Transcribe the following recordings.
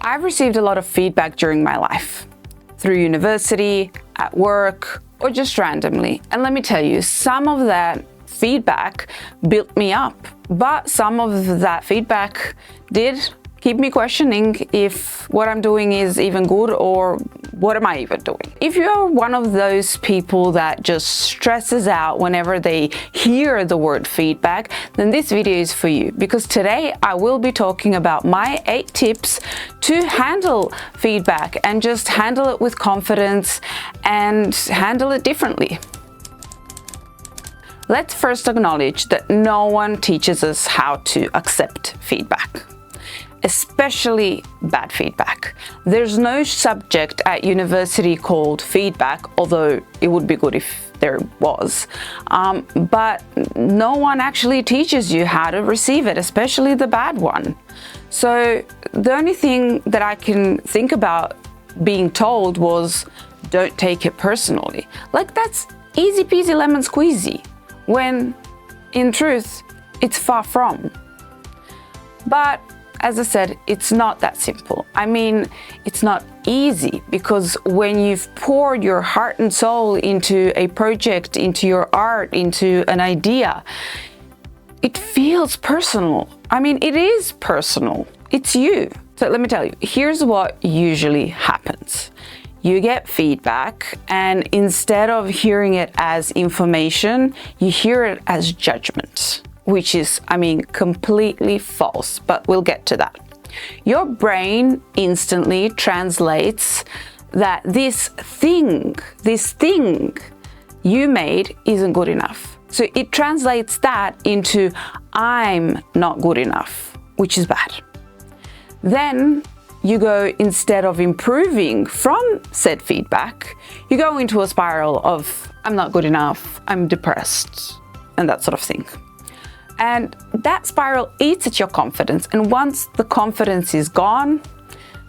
I've received a lot of feedback during my life, through university, at work, or just randomly. And let me tell you, some of that feedback built me up, but some of that feedback did keep me questioning if what I'm doing is even good or what am I even doing. If you're one of those people that just stresses out whenever they hear the word feedback, then this video is for you, because today I will be talking about my 8 tips to handle feedback and just handle it with confidence and handle it differently. Let's first acknowledge that no one teaches us how to accept feedback, especially bad feedback. There's no subject at university called feedback, although it would be good if there was. But no one actually teaches you how to receive it, especially the bad one. So the only thing that I can think about being told was, don't take it personally. Like, that's easy peasy lemon squeezy, when in truth, it's far from. But as I said, it's not that simple. I mean, it's not easy, because when you've poured your heart and soul into a project, into your art, into an idea, it feels personal. I mean, it is personal. It's you. So let me tell you, here's what usually happens. You get feedback, and instead of hearing it as information, you hear it as judgment, which is, I mean, completely false, but we'll get to that. Your brain instantly translates that this thing you made isn't good enough. So it translates that into, I'm not good enough, which is bad. Then you go, instead of improving from said feedback, you go into a spiral of, I'm not good enough, I'm depressed, and that sort of thing. And that spiral eats at your confidence. And once the confidence is gone,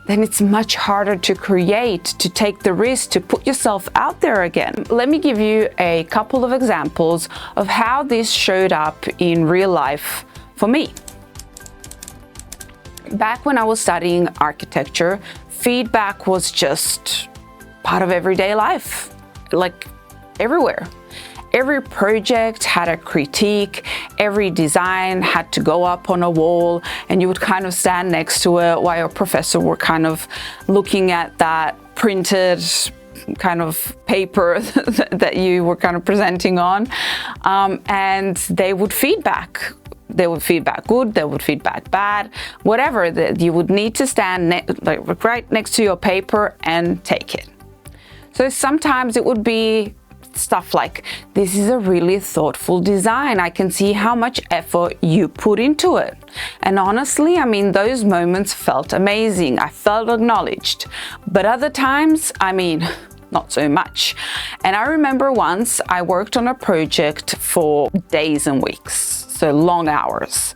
then it's much harder to create, to take the risk, to put yourself out there again. Let me give you a couple of examples of how this showed up in real life for me. Back when I was studying architecture, feedback was just part of everyday life, like everywhere. Every project had a critique, every design had to go up on a wall, and you would kind of stand next to it while your professor were kind of looking at that printed kind of paper that you were kind of presenting on, and they would feedback. They would feedback good, they would feedback bad, whatever. That you would need to stand right next to your paper and take it. So sometimes it would be stuff like, this is a really thoughtful design. I can see how much effort you put into it. And honestly, I mean, those moments felt amazing. I felt acknowledged. But other times, I mean, not so much. And I remember once I worked on a project for days and weeks, so long hours.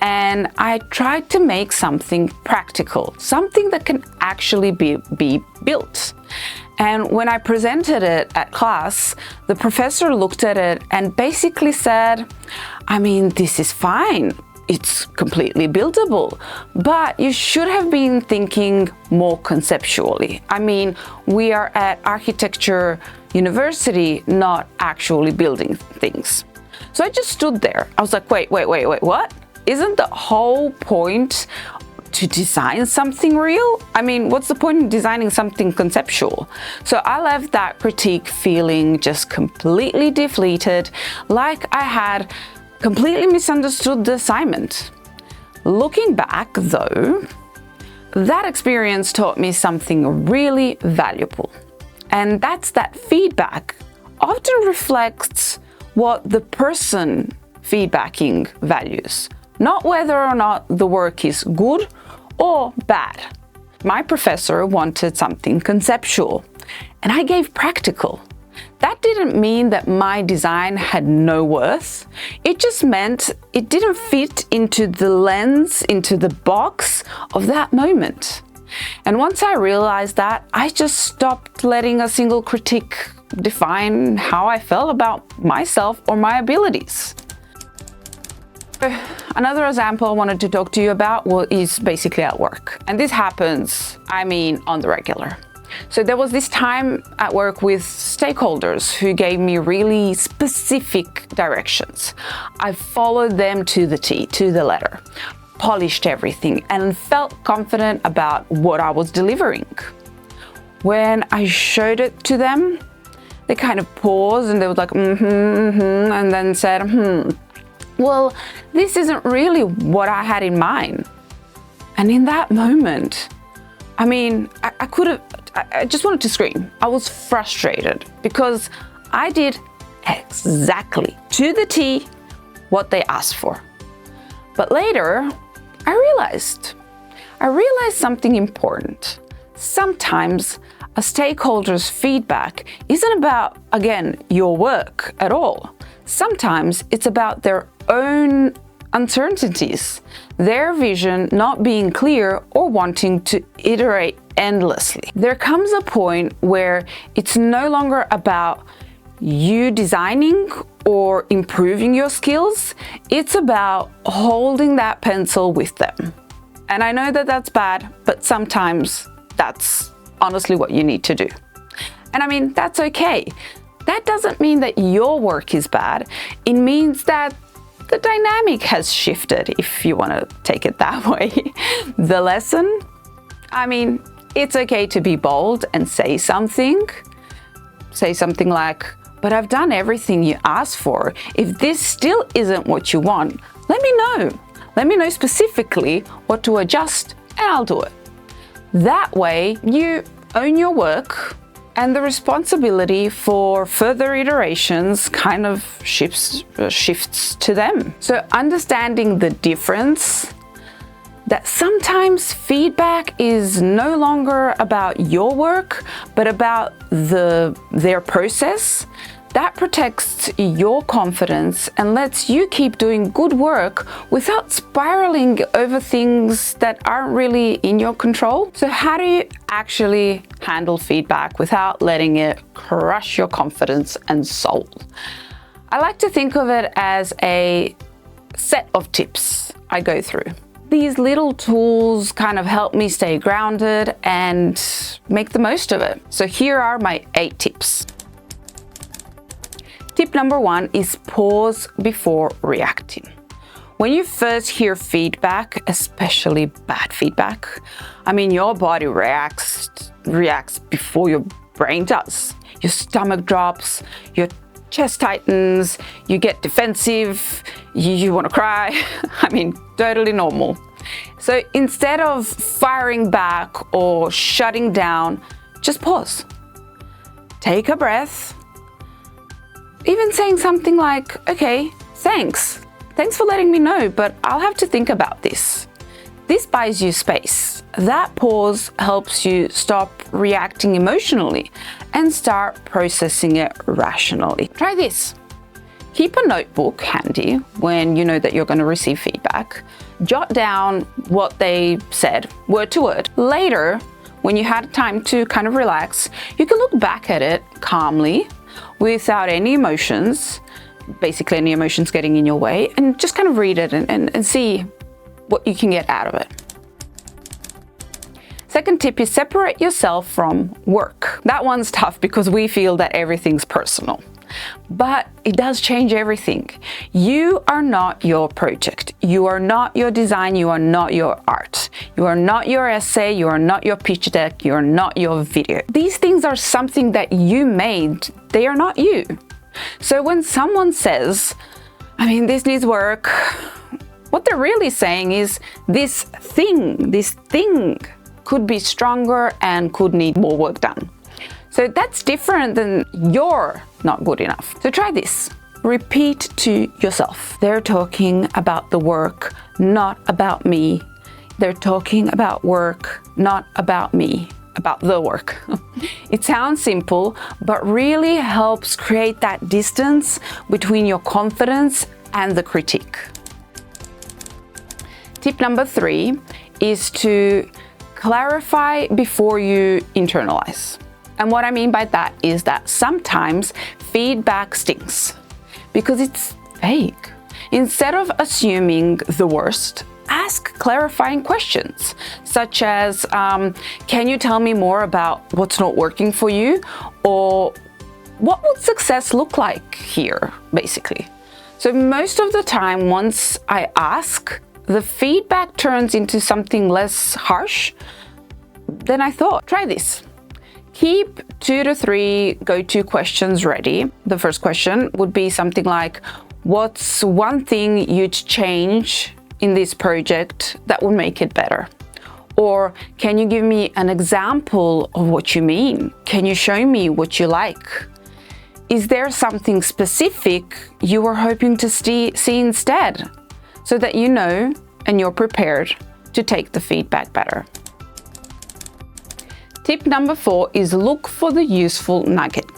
And I tried to make something practical, something that can actually be built. And when I presented it at class, the professor looked at it and basically said, I mean, this is fine. It's completely buildable, but you should have been thinking more conceptually. I mean, we are at architecture university, not actually building things. So I just stood there. I was like, wait, what? Isn't the whole point to design something real? I mean, what's the point in designing something conceptual? So I left that critique feeling just completely deflated, like I had completely misunderstood the assignment. Looking back though, that experience taught me something really valuable. And that's that feedback often reflects what the person feedbacking values, not whether or not the work is good or bad. My professor wanted something conceptual, and I gave practical. That didn't mean that my design had no worth. It just meant it didn't fit into the lens, into the box of that moment. And once I realized that, I just stopped letting a single critique define how I felt about myself or my abilities. Another example I wanted to talk to you about is basically at work. And this happens, on the regular. So there was this time at work with stakeholders who gave me really specific directions. I followed them to the T, to the letter, polished everything, and felt confident about what I was delivering. When I showed it to them, they kind of paused and they were like, and then said, well, this isn't really what I had in mind. And in that moment, I just wanted to scream. I was frustrated because I did exactly to the T what they asked for. But later, I realized something important. Sometimes a stakeholder's feedback isn't about, again, your work at all. Sometimes it's about their own uncertainties, their vision not being clear or wanting to iterate endlessly. There comes a point where it's no longer about you designing or improving your skills. It's about holding that pencil with them. And I know that that's bad, but sometimes that's honestly what you need to do. And that's okay. That doesn't mean that your work is bad. It means that the dynamic has shifted, if you want to take it that way. The lesson? It's okay to be bold and say something. Say something like, but I've done everything you asked for. If this still isn't what you want, let me know. Let me know specifically what to adjust and I'll do it. That way, you own your work and the responsibility for further iterations kind of shifts to them. So understanding the difference, that sometimes feedback is no longer about your work, but about their process, that protects your confidence and lets you keep doing good work without spiraling over things that aren't really in your control. So how do you actually handle feedback without letting it crush your confidence and soul? I like to think of it as a set of tips I go through. These little tools kind of help me stay grounded and make the most of it. So here are my 8 tips. Tip number 1 is pause before reacting. When you first hear feedback, especially bad feedback, your body reacts before your brain does. Your stomach drops, your chest tightens, you get defensive, you want to cry. Totally normal. So instead of firing back or shutting down, just pause. Take a breath. Even saying something like, okay, thanks for letting me know, but I'll have to think about this. This buys you space. That pause helps you stop reacting emotionally and start processing it rationally. Try this. Keep a notebook handy when you know that you're going to receive feedback. Jot down what they said, word to word. Later, when you had time to kind of relax, you can look back at it calmly, without any emotions, basically any emotions getting in your way, and just kind of read it and see what you can get out of it. Second tip is separate yourself from work. That one's tough because we feel that everything's personal, but it does change everything. You are not your project. You are not your design. You are not your art. You are not your essay. You are not your pitch deck. You are not your video. These things are something that you made. They are not you. So when someone says, this needs work, what they're really saying is this thing could be stronger and could need more work done. So that's different than you're not good enough. So try this. Repeat to yourself. They're talking about the work, not about me. They're talking about work, not about me, about the work. It sounds simple, but really helps create that distance between your confidence and the critique. Tip number 3 is to clarify before you internalize. And what I mean by that is that sometimes feedback stings because it's vague. Instead of assuming the worst, ask clarifying questions, such as, can you tell me more about what's not working for you? Or what would success look like here, basically? So most of the time, once I ask, the feedback turns into something less harsh than I thought. Try this. Keep 2 to 3 go-to questions ready. The first question would be something like, what's one thing you'd change in this project that would make it better? Or can you give me an example of what you mean? Can you show me what you like? Is there something specific you were hoping to see instead? So that you know and you're prepared to take the feedback better. Tip number 4 is look for the useful nugget.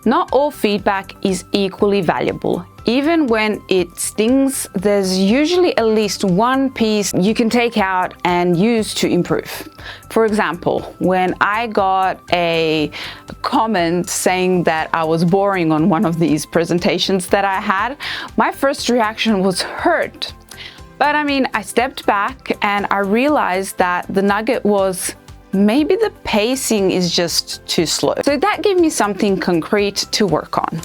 Not all feedback is equally valuable. Even when it stings, there's usually at least one piece you can take out and use to improve. For example, when I got a comment saying that I was boring on one of these presentations that I had, my first reaction was hurt. But I stepped back and I realized that the nugget was, maybe the pacing is just too slow. So that gave me something concrete to work on.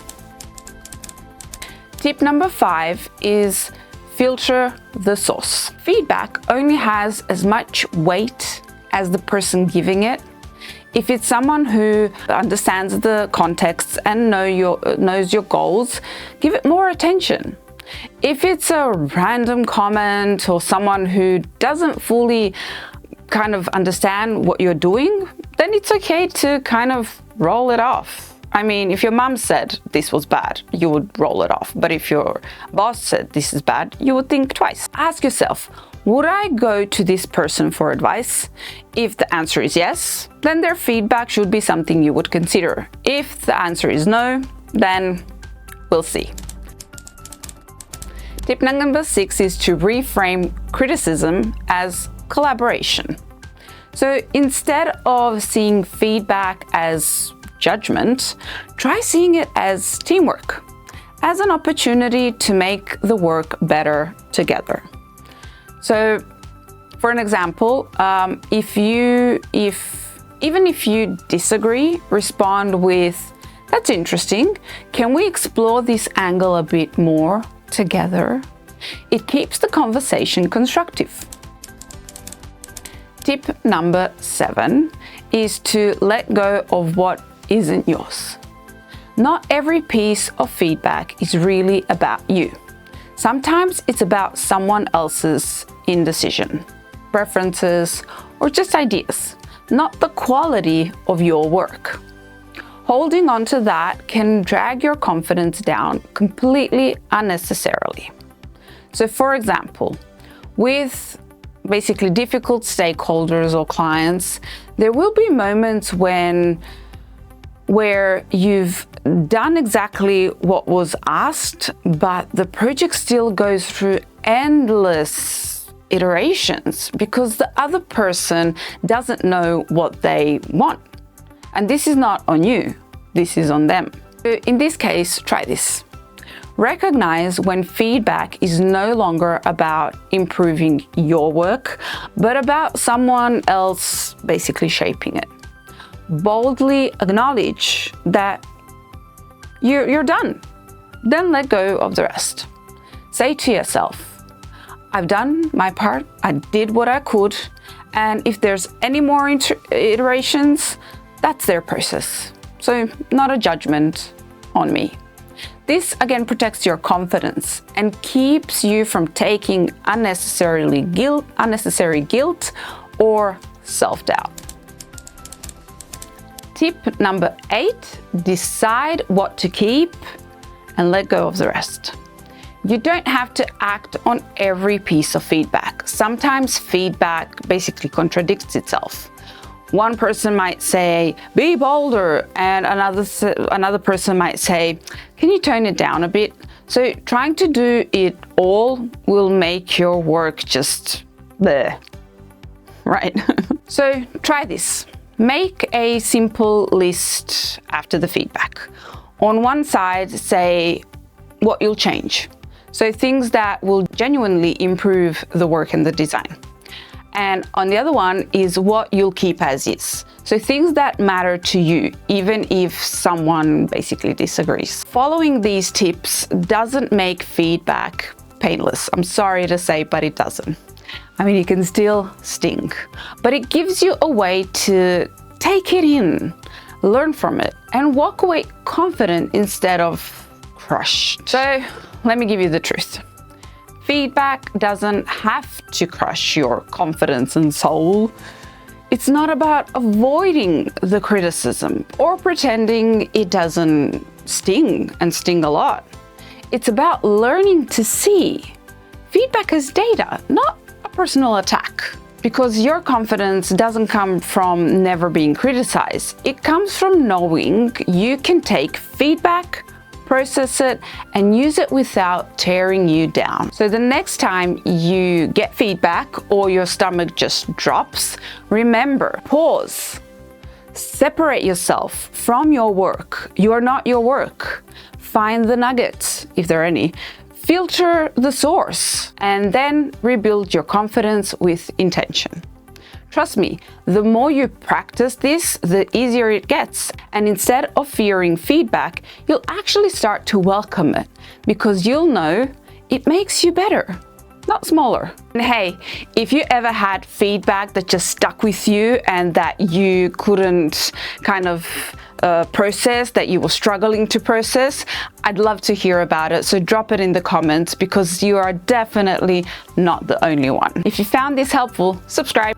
Tip number 5 is filter the source. Feedback only has as much weight as the person giving it. If it's someone who understands the context and knows your goals, give it more attention. If it's a random comment or someone who doesn't fully kind of understand what you're doing, then it's okay to kind of roll it off. If your mom said this was bad, you would roll it off. But if your boss said this is bad, you would think twice. Ask yourself, would I go to this person for advice? If the answer is yes, then their feedback should be something you would consider. If the answer is no, then we'll see. Tip number 6 is to reframe criticism as collaboration. So instead of seeing feedback as judgment, try seeing it as teamwork, as an opportunity to make the work better together. So for an example, even if you disagree, respond with, that's interesting. Can we explore this angle a bit more together? It keeps the conversation constructive. Tip number 7 is to let go of what isn't yours. Not every piece of feedback is really about you. Sometimes it's about someone else's indecision, preferences, or just ideas, not the quality of your work. Holding on to that can drag your confidence down completely unnecessarily. So for example, with basically difficult stakeholders or clients, there will be moments where you've done exactly what was asked, but the project still goes through endless iterations because the other person doesn't know what they want. And this is not on you, this is on them. So in this case, try this. Recognize when feedback is no longer about improving your work, but about someone else basically shaping it. Boldly acknowledge that you're done. Then let go of the rest. Say to yourself, I've done my part, I did what I could, and if there's any more iterations, that's their process. So not a judgment on me. This again protects your confidence and keeps you from taking unnecessary guilt or self-doubt. Tip number 8, decide what to keep and let go of the rest. You don't have to act on every piece of feedback. Sometimes feedback basically contradicts itself. One person might say, be bolder, and another person might say, can you tone it down a bit? So trying to do it all will make your work just bleh, right? So try this. Make a simple list after the feedback. On one side, say what you'll change. So things that will genuinely improve the work and the design. And on the other one is what you'll keep as is. So things that matter to you, even if someone basically disagrees. Following these tips doesn't make feedback painless. I'm sorry to say, but it doesn't. I mean, it can still sting, but it gives you a way to take it in, learn from it, and walk away confident instead of crushed. So let me give you the truth. Feedback doesn't have to crush your confidence and soul. It's not about avoiding the criticism or pretending it doesn't sting and sting a lot. It's about learning to see feedback as data, not a personal attack. Because your confidence doesn't come from never being criticized. It comes from knowing you can take feedback, process it, and use it without tearing you down. So the next time you get feedback or your stomach just drops, remember, pause. Separate yourself from your work. You are not your work. Find the nuggets, if there are any. Filter the source, and then rebuild your confidence with intention. Trust me, the more you practice this, the easier it gets. And instead of fearing feedback, you'll actually start to welcome it because you'll know it makes you better, not smaller. And hey, if you ever had feedback that just stuck with you and that you couldn't kind of process, that you were struggling to process, I'd love to hear about it. So drop it in the comments because you are definitely not the only one. If you found this helpful, subscribe.